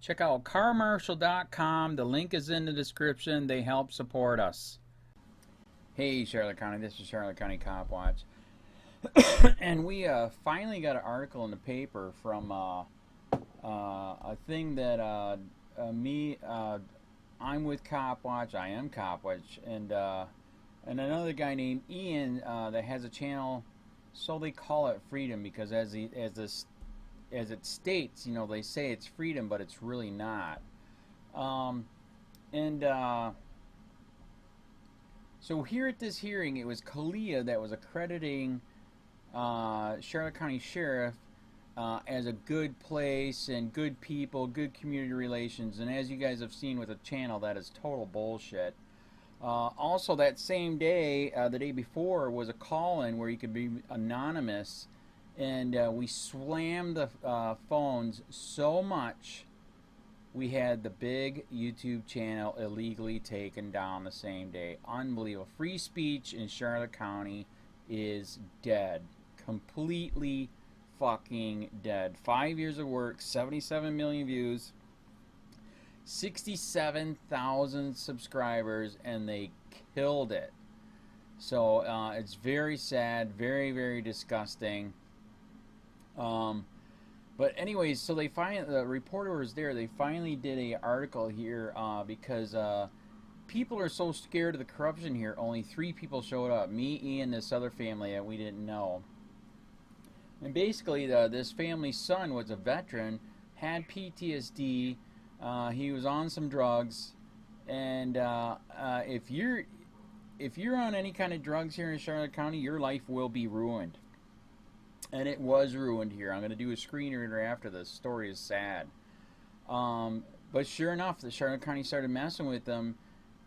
Check out carmarshal.com. The link is in the description. They help support us. Hey, Charlotte County. This is Charlotte County Cop Watch. And we finally got an article in the paper from a thing that I'm with COPWATCH. I am COPWATCH, and another guy named Ian that has a channel. So they call it Freedom because as it states, you know, they say it's freedom, but it's really not. So here at this hearing, it was COLLIER that was accrediting Charlotte County Sheriff as a good place and good people, good community relations. And as you guys have seen with the channel, that is total bullshit. Also, that same day, the day before, was a call-in where you could be anonymous. And we slammed the phones so much, we had the big YouTube channel illegally taken down the same day. Unbelievable. Free speech in Charlotte County is dead. Completely fucking dead. 5 years of work, 77 million views, 67,000 subscribers, and they killed it. So it's very sad, very, very disgusting. But anyways, so the reporter was there. They finally did an article here because people are so scared of the corruption here. Only 3 people showed up. Me, Ian, this other family that we didn't know. And basically, this family's son was a veteran, had PTSD. He was on some drugs, and if you're on any kind of drugs here in Charlotte County, your life will be ruined. And it was ruined here. I'm going to do a screen reader after this. The story is sad. But sure enough, the Charlotte County started messing with them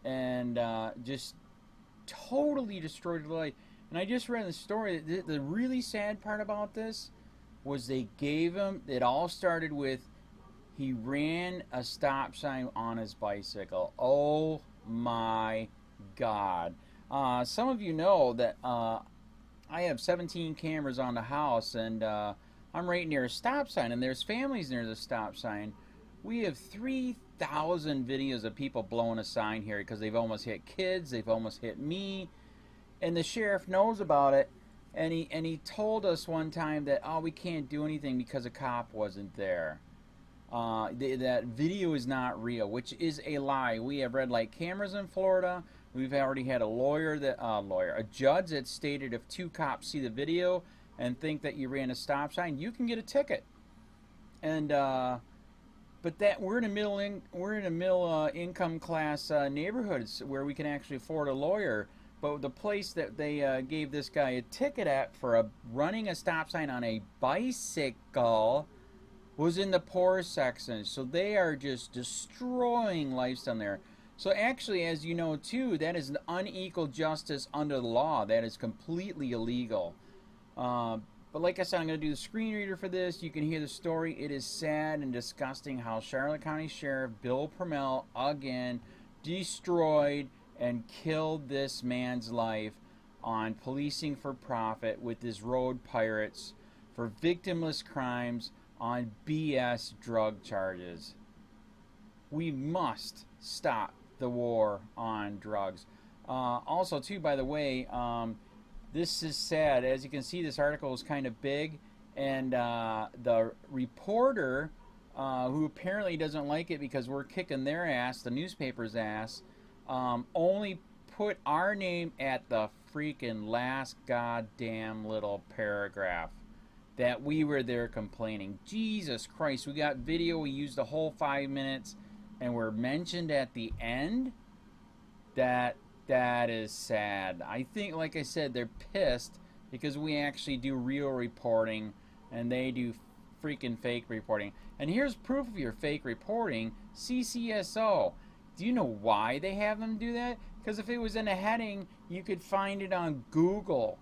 and just totally destroyed his life. And I just read the story. The really sad part about this was they gave him, it all started with, he ran a stop sign on his bicycle. Oh my God. Some of you know that I have 17 cameras on the house, and I'm right near a stop sign, and there's families near the stop sign. We have 3,000 videos of people blowing a sign here because they've almost hit kids, they've almost hit me, and the sheriff knows about it, and he told us one time that, oh, we can't do anything because a cop wasn't there. That video is not real, which is a lie. We have red light cameras in Florida. We've already had a judge that stated if 2 cops see the video and think that you ran a stop sign, you can get a ticket. And but that we're in a middle income class neighborhoods where we can actually afford a lawyer. But the place that they gave this guy a ticket at for running a stop sign on a bicycle was in the poor section. So they are just destroying lives down there. So actually, as you know too, that is an unequal justice under the law. That is completely illegal. But like I said, I'm going to do the screen reader for this. You can hear the story. It is sad and disgusting how Charlotte County Sheriff Bill PRUMMELL again destroyed and killed this man's life on policing for profit with his road pirates for victimless crimes on BS drug charges. We must stop the war on drugs. Also, too, by the way, this is sad. As you can see, this article is kind of big, and the reporter, who apparently doesn't like it because we're kicking their ass, the newspaper's ass, only put our name at the freaking last goddamn little paragraph that we were there complaining. Jesus Christ, we got video, we used the whole 5 minutes, and we're mentioned at the end. That is sad. I think, like I said, they're pissed because we actually do real reporting and they do freaking fake reporting. And here's proof of your fake reporting. CCSO. Do you know why they have them do that? Because if it was in a heading, you could find it on Google.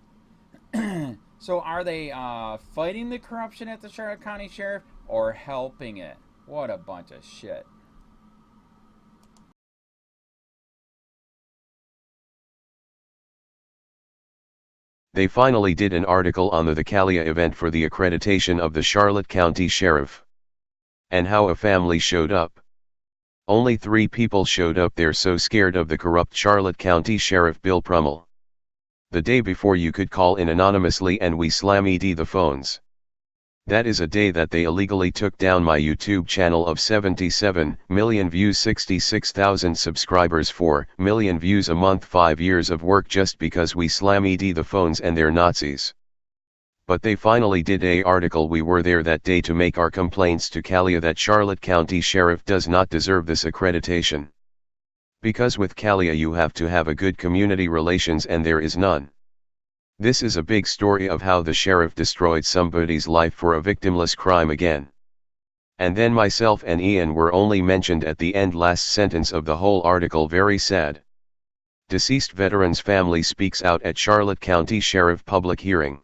So are they fighting the corruption at the Charlotte County Sheriff or helping it? What a bunch of shit. They finally did an article on the calea event for the accreditation of the Charlotte County Sheriff. And how a family showed up. Only 3 people showed up. They're so scared of the corrupt Charlotte County Sheriff Bill Prummell. The day before you could call in anonymously and we slammed the phones. That is a day that they illegally took down my YouTube channel of 77 million views, 66,000 subscribers, 4 million views a month, 5 years of work just because we slammed the phones and they're Nazis. But they finally did a article. We were there that day to make our complaints to calea that Charlotte County Sheriff does not deserve this accreditation. Because with calea you have to have a good community relations and there is none. This is a big story of how the sheriff destroyed somebody's life for a victimless crime again. And then myself and Ian were only mentioned at the end, last sentence of the whole article. Very sad. Deceased veteran's family speaks out at Charlotte County Sheriff public hearing.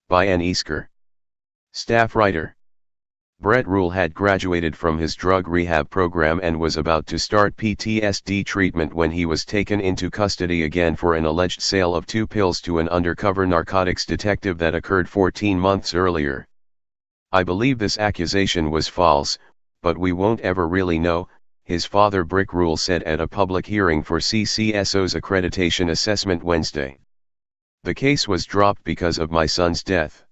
By Ann Easker. Staff writer. Brett Rule had graduated from his drug rehab program and was about to start PTSD treatment when he was taken into custody again for an alleged sale of 2 pills to an undercover narcotics detective that occurred 14 months earlier. I believe this accusation was false, but we won't ever really know, his father Brick Rule said at a public hearing for CCSO's accreditation assessment Wednesday. The case was dropped because of my son's death.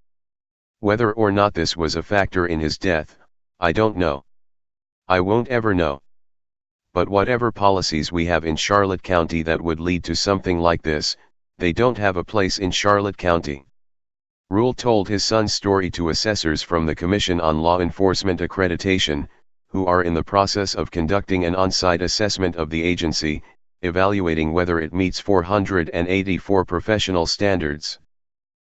Whether or not this was a factor in his death, I don't know. I won't ever know. But whatever policies we have in Charlotte County that would lead to something like this, they don't have a place in Charlotte County. Rule told his son's story to assessors from the Commission on Law Enforcement Accreditation, who are in the process of conducting an on-site assessment of the agency, evaluating whether it meets 484 professional standards.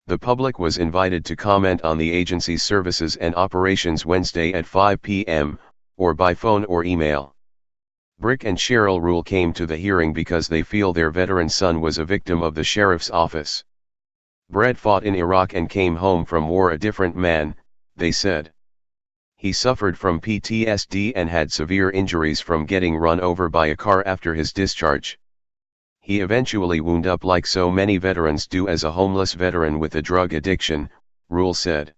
The public was invited to comment on the agency's services and operations Wednesday at 5 p.m., or by phone or email. Brick and Cheryl Rule came to the hearing because they feel their veteran son was a victim of the sheriff's office. Brett fought in Iraq and came home from war a different man, they said. He suffered from PTSD and had severe injuries from getting run over by a car after his discharge. He eventually wound up like so many veterans do as a homeless veteran with a drug addiction, Rule said.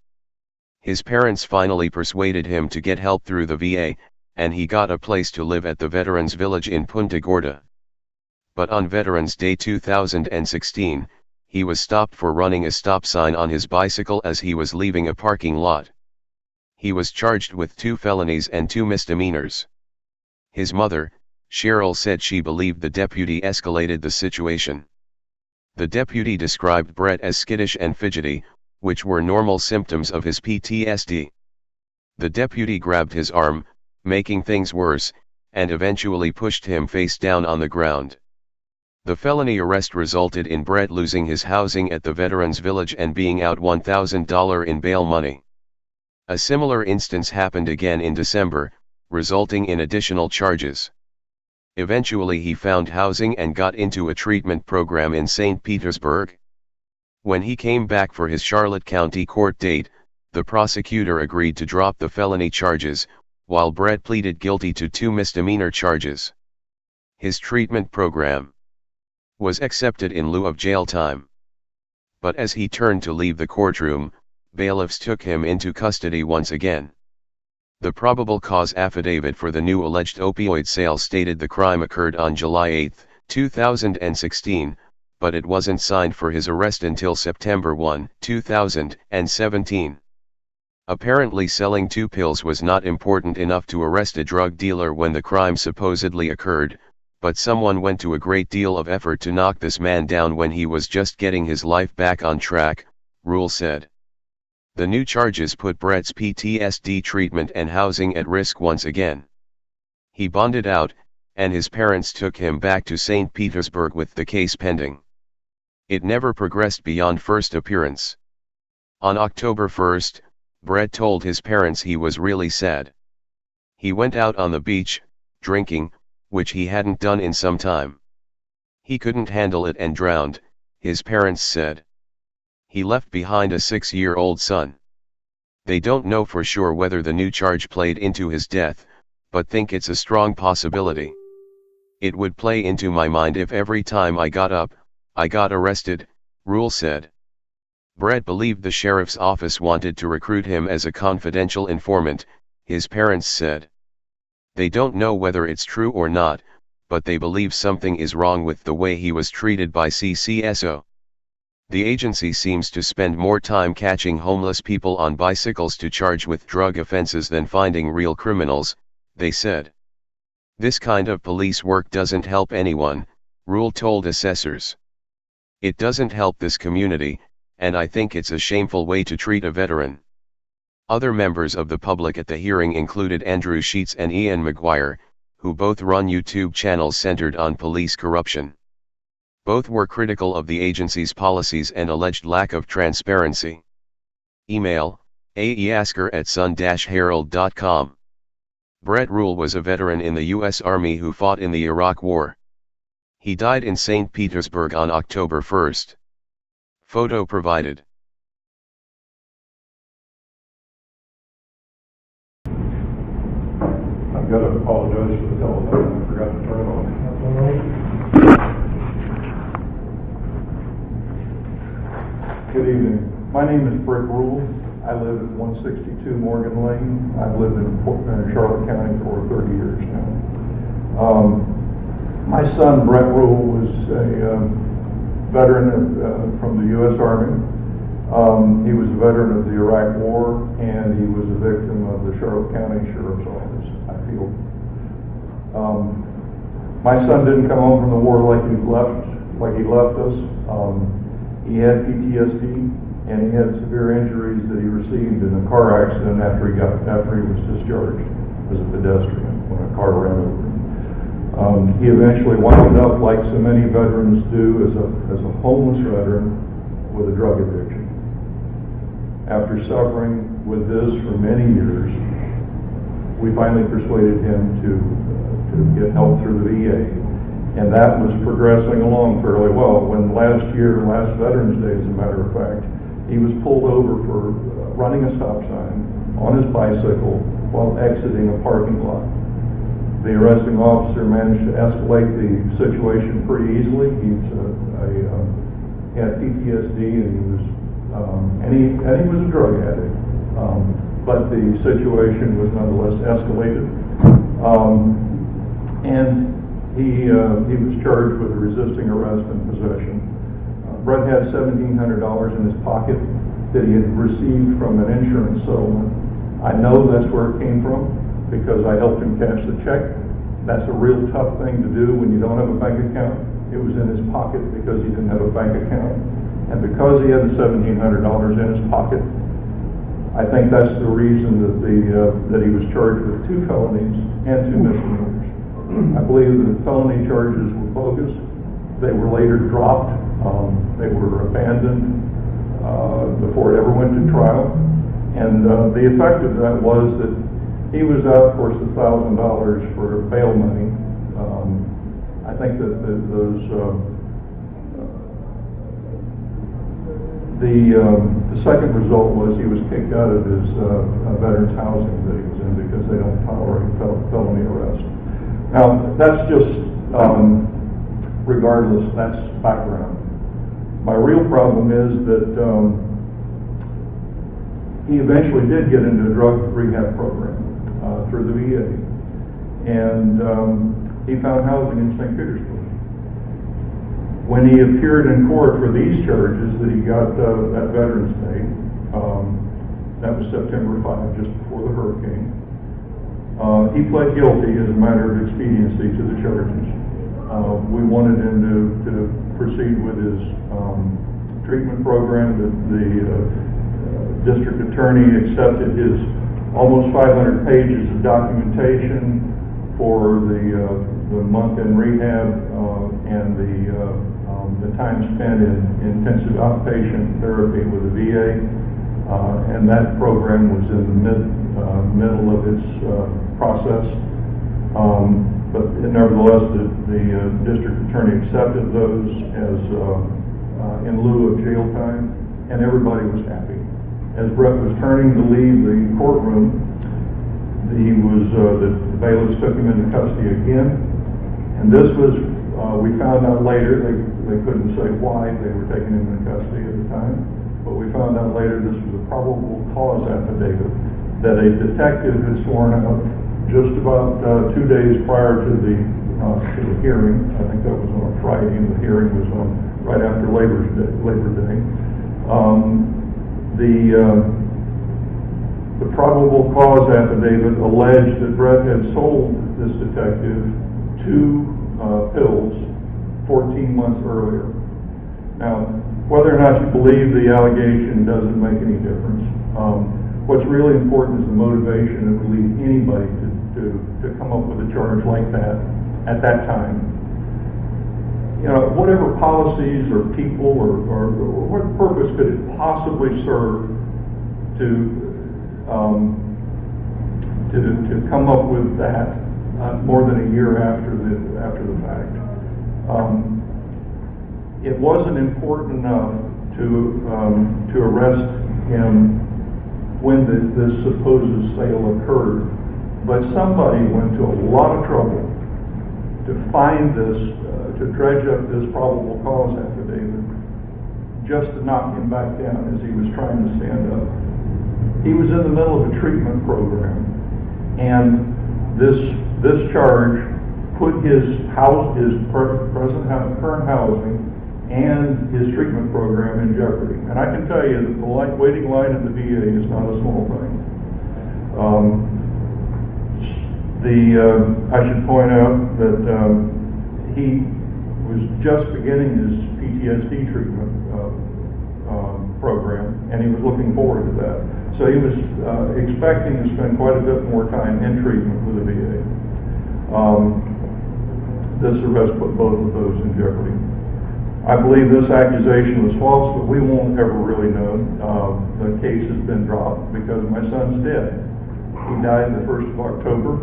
His parents finally persuaded him to get help through the VA, and he got a place to live at the Veterans Village in Punta Gorda. But on Veterans Day 2016, he was stopped for running a stop sign on his bicycle as he was leaving a parking lot. He was charged with 2 felonies and 2 misdemeanors. His mother, Cheryl, said she believed the deputy escalated the situation. The deputy described Brett as skittish and fidgety, which were normal symptoms of his PTSD. The deputy grabbed his arm, making things worse, and eventually pushed him face down on the ground. The felony arrest resulted in Brett losing his housing at the Veterans Village and being out $1,000 in bail money. A similar instance happened again in December, resulting in additional charges. Eventually he found housing and got into a treatment program in St. Petersburg. When he came back for his Charlotte County court date, the prosecutor agreed to drop the felony charges, while Brett pleaded guilty to 2 misdemeanor charges. His treatment program was accepted in lieu of jail time. But as he turned to leave the courtroom, bailiffs took him into custody once again. The probable cause affidavit for the new alleged opioid sale stated the crime occurred on July 8, 2016, but it wasn't signed for his arrest until September 1, 2017. Apparently selling 2 pills was not important enough to arrest a drug dealer when the crime supposedly occurred, but someone went to a great deal of effort to knock this man down when he was just getting his life back on track, Rule said. The new charges put Brett's PTSD treatment and housing at risk once again. He bonded out, and his parents took him back to St. Petersburg with the case pending. It never progressed beyond first appearance. On October 1, Brett told his parents he was really sad. He went out on the beach, drinking, which he hadn't done in some time. He couldn't handle it and drowned, his parents said. He left behind a 6-year-old son. They don't know for sure whether the new charge played into his death, but think it's a strong possibility. It would play into my mind if every time I got up, I got arrested, Rule said. Brett believed the sheriff's office wanted to recruit him as a confidential informant, his parents said. They don't know whether it's true or not, but they believe something is wrong with the way he was treated by CCSO. The agency seems to spend more time catching homeless people on bicycles to charge with drug offenses than finding real criminals, they said. This kind of police work doesn't help anyone, ROLLE told assessors. It doesn't help this community, and I think it's a shameful way to treat a veteran. Other members of the public at the hearing included Andrew Sheets and Ian McGuire, who both run YouTube channels centered on police corruption. Both were critical of the agency's policies and alleged lack of transparency. Email, aeasker@sun-herald.com. Brett ROLLE was a veteran in the U.S. Army who fought in the Iraq War. He died in St. Petersburg on October 1. Photo provided. I've got to apologize for the telephone. I forgot to turn it on. Good evening. My name is Brett ROLLE. I live at 162 Morgan Lane. I've lived in Charlotte County for 30 years now. My son, Brett ROLLE, was a veteran from the U.S. Army. He was a veteran of the Iraq War, and he was a victim of the Charlotte County Sheriff's Office, I feel. My son didn't come home from the war like he left us. He had PTSD, and he had severe injuries that he received in a car accident after he was discharged as a pedestrian when a car ran over him. He eventually wound up, like so many veterans do, as a homeless veteran with a drug addiction. After suffering with this for many years, we finally persuaded him to get help through the VA. And that was progressing along fairly well. When last Veterans Day, as a matter of fact, he was pulled over for running a stop sign on his bicycle while exiting a parking lot. The arresting officer managed to escalate the situation pretty easily. He had PTSD, and he was a drug addict. But the situation was nonetheless escalated. And he was charged with resisting arrest and possession. Brett had $1,700 in his pocket that he had received from an insurance settlement. I know that's where it came from because I helped him cash the check. That's a real tough thing to do when you don't have a bank account. It was in his pocket because he didn't have a bank account. And because he had the $1,700 in his pocket, I think that's the reason that he was charged with 2 felonies and 2 misdemeanors. I believe the felony charges were bogus. They were later dropped. They were abandoned before it ever went to trial. And the effect of that was that he was out, of course, $1,000 for bail money. I think that the second result was he was kicked out of his veterans housing that he was in because they don't tolerate felony arrest. Now, that's just, regardless, that's background. My real problem is that he eventually did get into a drug rehab program through the VA, and he found housing in St. Petersburg. When he appeared in court for these charges that he got that Veterans Day, that was September 5, just before the hurricane, he pled guilty as a matter of expediency to the charges. We wanted him to proceed with his treatment program. The district attorney accepted his almost 500 pages of documentation for the month in rehab and the time spent in intensive outpatient therapy with the VA. And that program was in the middle of its process. But nevertheless, the district attorney accepted those as in lieu of jail time, and everybody was happy. As Brett was turning to leave the courtroom, the bailiffs took him into custody again, and this was, we found out later, they couldn't say why they were taking him into custody at the time, but we found out later this was a probable cause affidavit that a detective had sworn out just about 2 days prior to the hearing. I think that was on a Friday, and the hearing was on right after Labor Day. The probable cause affidavit alleged that Brett had sold this detective 2 pills 14 months earlier. Now, whether or not you believe the allegation doesn't make any difference. What's really important is the motivation that would lead anybody to come up with a charge like that at that time. You know, whatever policies or people or what purpose could it possibly serve to come up with that more than a year after the fact? It wasn't important enough to arrest him when this supposed sale occurred, but somebody went to a lot of trouble to find this, to dredge up this probable cause affidavit, just to knock him back down as he was trying to stand up. He was in the middle of a treatment program, and this charge put his current housing and his treatment program in jeopardy. And I can tell you that the waiting line at the VA is not a small thing. I should point out that he was just beginning his PTSD treatment program, and he was looking forward to that. So he was expecting to spend quite a bit more time in treatment with the VA. This arrest put both of those in jeopardy. I believe this accusation was false, but we won't ever really know. The case has been dropped because my son's dead. He died the 1st of October.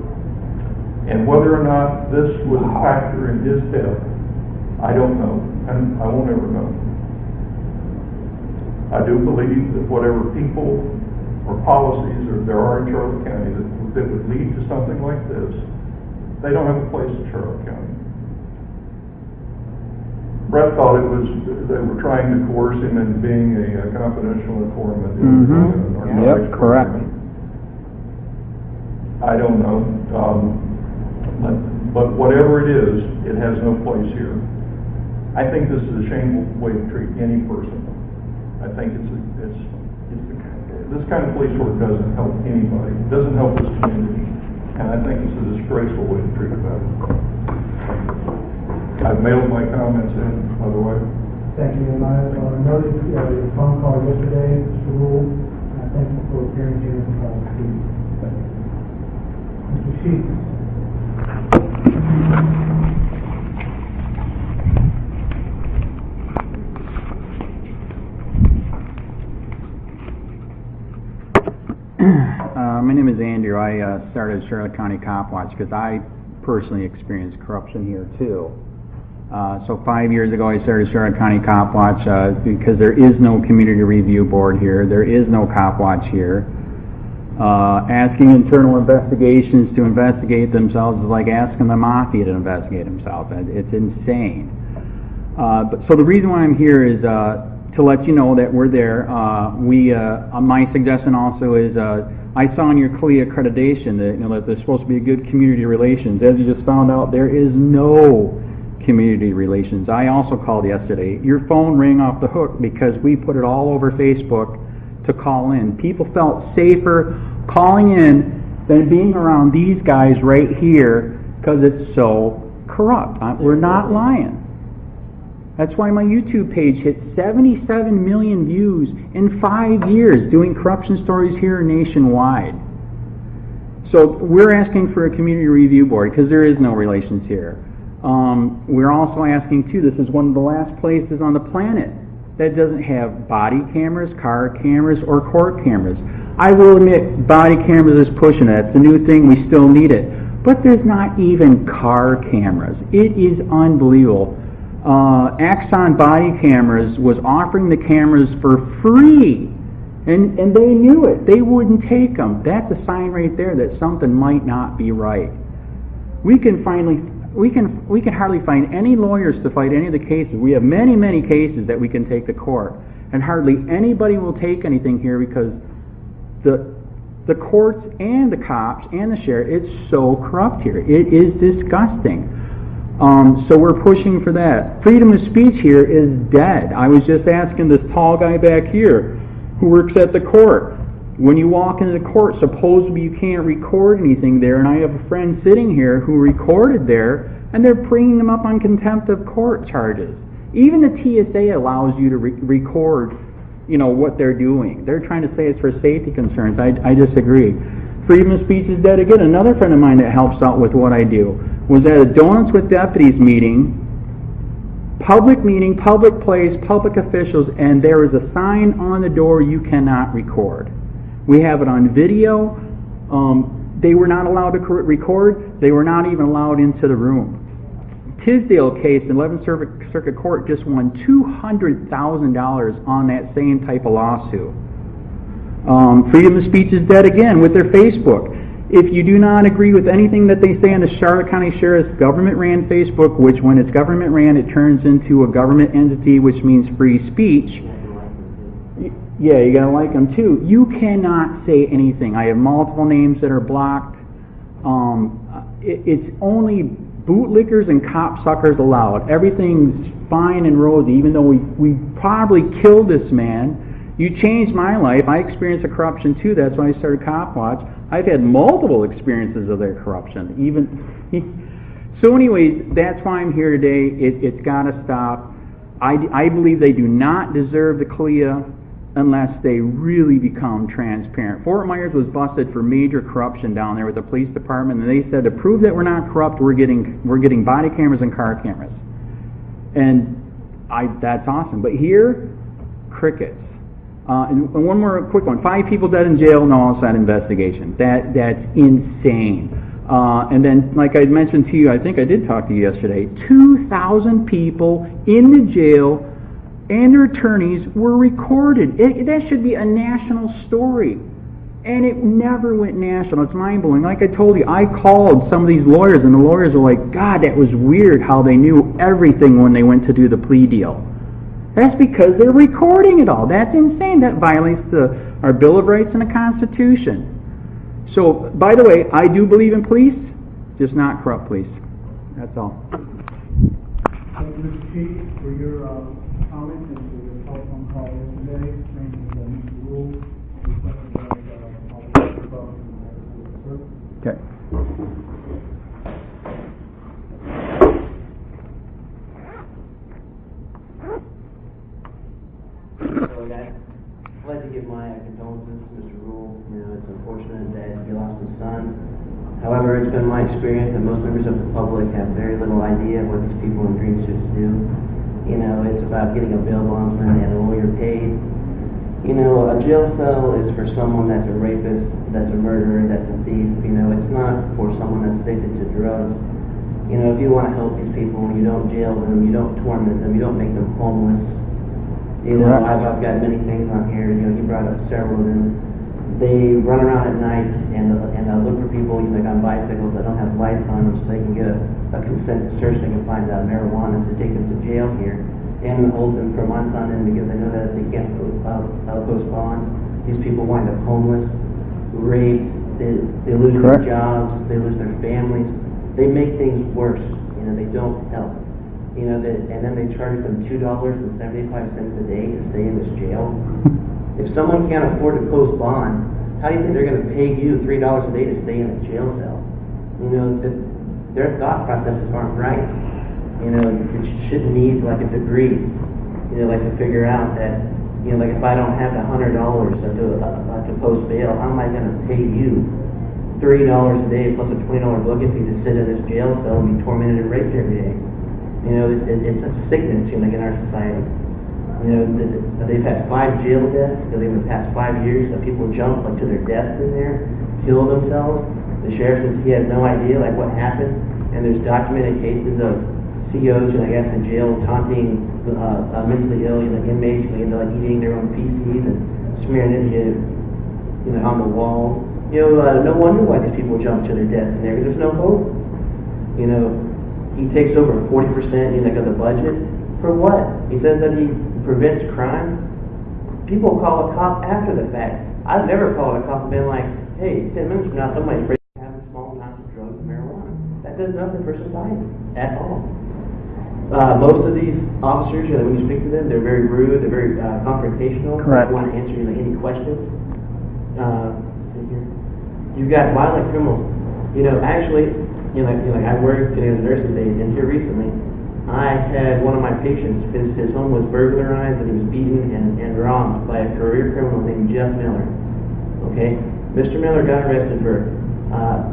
And whether or not this was a factor in his death, I don't know, and I won't ever know. I do believe that whatever people or policies there are in Charlotte County that would lead to something like this, they don't have a place in Charlotte County. Brett thought they were trying to coerce him into being a confidential informant. Yep, correct. I don't know, but whatever it is, it has no place here. I think this is a shameful way to treat any person. I think this kind of police work doesn't help anybody. It doesn't help this community, and I think it's a disgraceful way to treat a veteran. I've mailed my comments in, by the way. Thank you, and I noted your phone call yesterday, Mr. Rule. I thank you for appearing here in front of the meeting. Mr. Sheets. My name is Andrew. I started Charlotte County COPWATCH because I personally experienced corruption here too. So 5 years ago I started Charlotte County COPWATCH because there is no community review board here. There is no COPWATCH here. Asking internal investigations to investigate themselves is like asking the mafia to investigate themselves. It's insane. So the reason why I'm here is to let you know that we're there. My suggestion also is I saw in your CLIA accreditation that that there's supposed to be a good community relations. As you just found out, there is no community relations. I also called yesterday. Your phone rang off the hook because we put it all over Facebook to call in. People felt safer calling in than being around these guys right here because it's so corrupt. We're not lying. That's why my YouTube page hit 77 million views in 5 years doing corruption stories here nationwide. So we're asking for a community review board because there is no relations here. We're also asking too, this is one of the last places on the planet that doesn't have body cameras, car cameras, or court cameras. I will admit body cameras is pushing it. It's a new thing, we still need it. But there's not even car cameras. It is unbelievable. Axon Body Cameras was offering the cameras for free, and they knew it. They wouldn't take them. That's a sign right there that something might not be right. We can hardly find any lawyers to fight any of the cases. We have many, many cases that we can take to court, and hardly anybody will take anything here because the courts and the cops and the sheriff. It's so corrupt here. It is disgusting. So we're pushing for that. Freedom of speech here is dead. I was just asking this tall guy back here who works at the court. When you walk into the court, supposedly you can't record anything there, and I have a friend sitting here who recorded there, and they're bringing them up on contempt of court charges. Even the TSA allows you to record, what they're doing. They're trying to say it's for safety concerns. I disagree. Freedom of speech is dead again. Another friend of mine that helps out with what I do was at a Donuts with Deputies meeting, public place, public officials, and there is a sign on the door, you cannot record. We have it on video. They were not allowed to record. They were not even allowed into the room. Tisdale case, the 11th Circuit Court just won $200,000 on that same type of lawsuit. Freedom of speech is dead again with their Facebook. If you do not agree with anything that they say on the Charlotte County Sheriff's government-ran Facebook, which when it's government-ran, it turns into a government entity, which means free speech. Yeah, you gotta like them too. You cannot say anything. I have multiple names that are blocked. It's only bootlickers and cop-suckers allowed. Everything's fine and rosy, even though we probably killed this man. You changed my life. I experienced a corruption too. That's why I started COPWATCH. I've had multiple experiences of their corruption. So anyways, that's why I'm here today. It's got to stop. I believe they do not deserve the CALEA unless they really become transparent. Fort Myers was busted for major corruption down there with the police department, and they said to prove that we're not corrupt, we're getting body cameras and car cameras. And that's awesome. But here, crickets. And one more quick one. 5 people dead in jail, no outside investigation. That's insane. And then, like I mentioned to you, I think I did talk to you yesterday, 2,000 people in the jail and their attorneys were recorded. That should be a national story. And it never went national. It's mind-blowing. Like I told you, I called some of these lawyers, and the lawyers were like, God, that was weird how they knew everything when they went to do the plea deal. That's because they're recording it all. That's insane. That violates our Bill of Rights and the Constitution. So, by the way, I do believe in police, just not corrupt police. That's all. Thank you, Mr. Chief, for your comments and for your telephone call yesterday. Thank you, Mr. Rule. Okay. Hello, guys. I'd like to give my condolences to Mr. Rule. It's unfortunate that he lost his son. However, it's been my experience that most members of the public have very little idea of what these people in green suits do. It's about getting a bail bondsman and a lawyer paid. A jail cell is for someone that's a rapist, that's a murderer, that's a thief. It's not for someone that's addicted to drugs. If you want to help these people, you don't jail them, you don't torment them, you don't make them homeless. I've got many things on here. He brought up several of them. They run around at night and look for people like on bicycles that don't have lights on them, so they can get a consent to search. They can find out marijuana to take them to jail here, and hold them for months on end because they know that if they can't post bond, these people wind up homeless, raped. They lose their jobs. They lose their families. They make things worse. They don't help. And then they charge them $2.75 a day to stay in this jail. If someone can't afford to post bond, how do you think they're going to pay you $3 a day to stay in a jail cell? Their thought processes aren't right. It shouldn't need like a degree, to figure out that, like if I don't have the $100 to post bail, how am I going to pay you $3 a day plus a $20 booking fee to sit in this jail cell and be tormented and raped every day? It's a sickness, in our society. They've had 5 jail deaths because in the past 5 years, the people jump to their deaths in there, kill themselves. The sheriff says he has no idea what happened, and there's documented cases of COs, in jail taunting mentally ill inmates, eating their own PCs and smearing it on the wall. No wonder why these people jump to their deaths in there, because there's no hope. He takes over 40% of the budget. For what? He says that he prevents crime. People call a cop after the fact. I've never called a cop and been like, hey, 10 minutes from now, somebody's afraid of having small amounts of drugs and marijuana. That does nothing for society at all. Most of these officers, when you speak to them, they're very rude, they're very confrontational. Correct. They want to answer any questions. You've got violent criminals. Actually, I worked in a nursing day, and here recently, I had one of my patients, his home was burglarized, and he was beaten and robbed by a career criminal named Jeff Miller. Okay? Mr. Miller got arrested for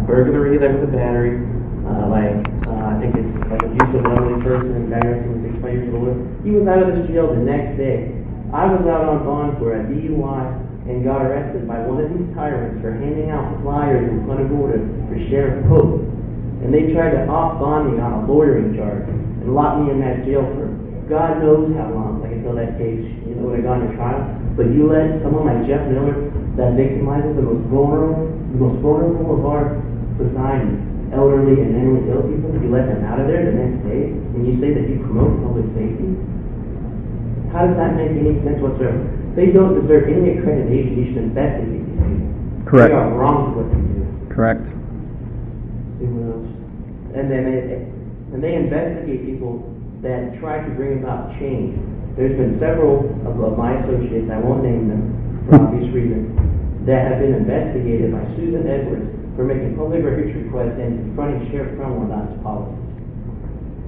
burglary, that was a battery, I think it's like abuse of an elderly person, and guy arrested 65 years old. He was out of this jail the next day. I was out on bond for a DUI and got arrested by one of these tyrants for handing out flyers in front of order for Sheriff Pope. And they tried to off-bond me on a lawyering charge and lock me in that jail for God knows how long, until that case, would have gone to trial. But you let someone like Jeff Miller, that victimizes the most vulnerable of our society, elderly and mentally ill people, you let them out of there the next day, and you say that you promote public safety? How does that make any sense whatsoever? They don't deserve any accreditation. You should investigate these people. Correct. They are wrong with what they do. Correct. And they investigate people that try to bring about change. There's been several of my associates, I won't name them for obvious reasons, that have been investigated by Susan Edwards for making public records requests and confronting Sheriff Cromwell about his policies.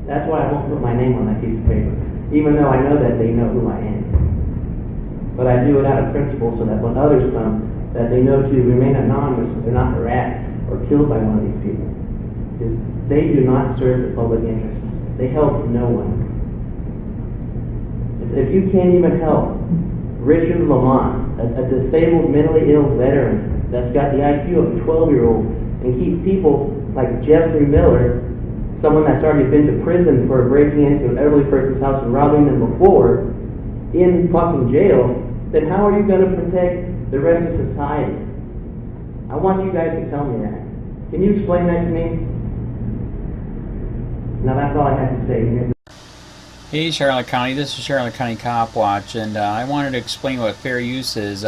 That's why I won't put my name on that piece of paper, even though I know that they know who I am. But I do it out of principle so that when others come, that they know to remain anonymous so they're not harassed or killed by one of these people. Because they do not serve the public interest. They help no one. If you can't even help Richard Lamont, a disabled, mentally ill veteran that's got the IQ of a 12-year-old, and keep people like Jeffrey Miller, someone that's already been to prison for breaking into an elderly person's house and robbing them before, in fucking jail, then how are you going to protect the rest of society? I want you guys to tell me that. Can you explain that to me? Now that's all I have to say. Hey Charlotte County, this is Charlotte County Cop Watch, and I wanted to explain what fair use is.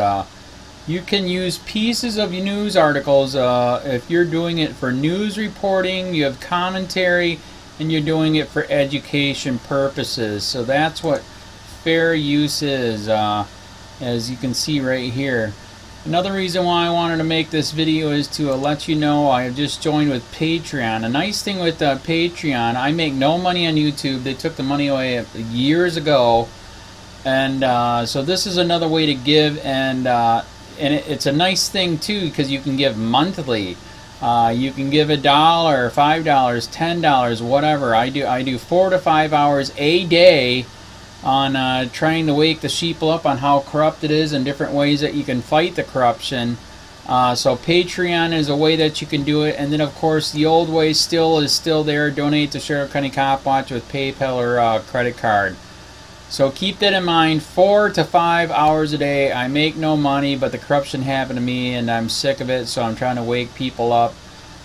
You can use pieces of news articles if you're doing it for news reporting, you have commentary, and you're doing it for education purposes. So that's what fair use is, as you can see right here. Another reason why I wanted to make this video is to let you know I have just joined with Patreon. A nice thing with Patreon, I make no money on YouTube. They took the money away years ago, and so this is another way to give, and it's a nice thing too because you can give monthly. You can give $1, $5, $10, whatever. I do 4 to 5 hours a day on trying to wake the sheeple up on how corrupt it is and different ways that you can fight the corruption. So Patreon is a way that you can do it, and then of course the old way is still there. Donate to Sheriff County Cop Watch with PayPal or credit card. So keep that in mind. 4 to 5 hours a day. I make no money, but the corruption happened to me and I'm sick of it, so I'm trying to wake people up.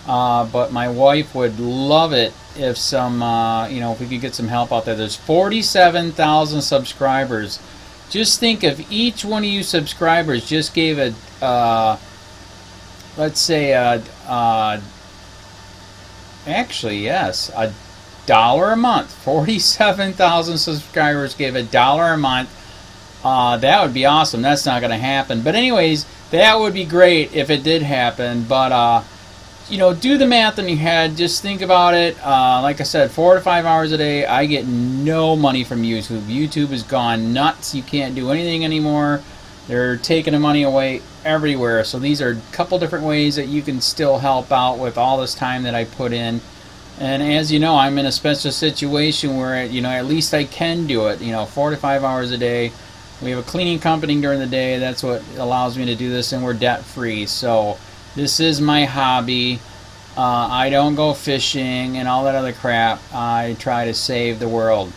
But my wife would love it if if we could get some help out there. There's 47,000 subscribers. Just think if each one of you subscribers just gave let's say actually yes, $1 a month. 47,000 subscribers gave $1 a month. That would be awesome. That's not going to happen. But anyways, that would be great if it did happen. But do the math in your head. Just think about it. Like I said, 4 to 5 hours a day. I get no money from YouTube. YouTube has gone nuts. You can't do anything anymore. They're taking the money away everywhere. So these are a couple different ways that you can still help out with all this time that I put in. And as you know, I'm in a special situation where at least I can do it. 4 to 5 hours a day. We have a cleaning company during the day. That's what allows me to do this, and we're debt free. So this is my hobby. I don't go fishing and all that other crap. I try to save the world.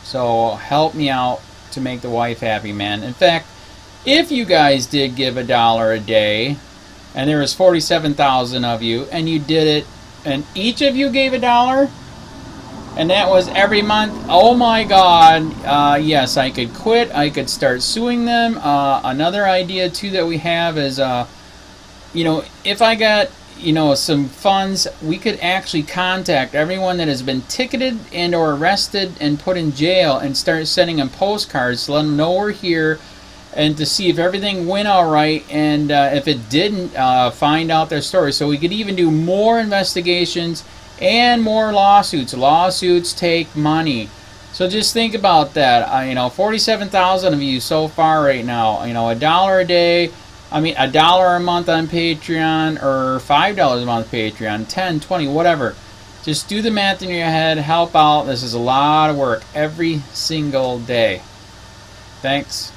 So help me out to make the wife happy, man. In fact, if you guys did give $1 a day, and there was 47,000 of you, and you did it, and each of you gave $1, and that was every month, oh my God, yes, I could quit. I could start suing them. Another idea too that we have is you know, if I got, you know, some funds, we could actually contact everyone that has been ticketed and or arrested and put in jail and start sending them postcards to let them know we're here, and to see if everything went all right, and if it didn't, find out their story. So we could even do more investigations and more lawsuits. Lawsuits take money. So just think about that. You know, 47,000 of you so far right now. You know, $1 a day. I mean, $1 a month on Patreon, or $5 a month Patreon, 10, 20, whatever. Just do the math in your head. Help out. This is a lot of work every single day. Thanks.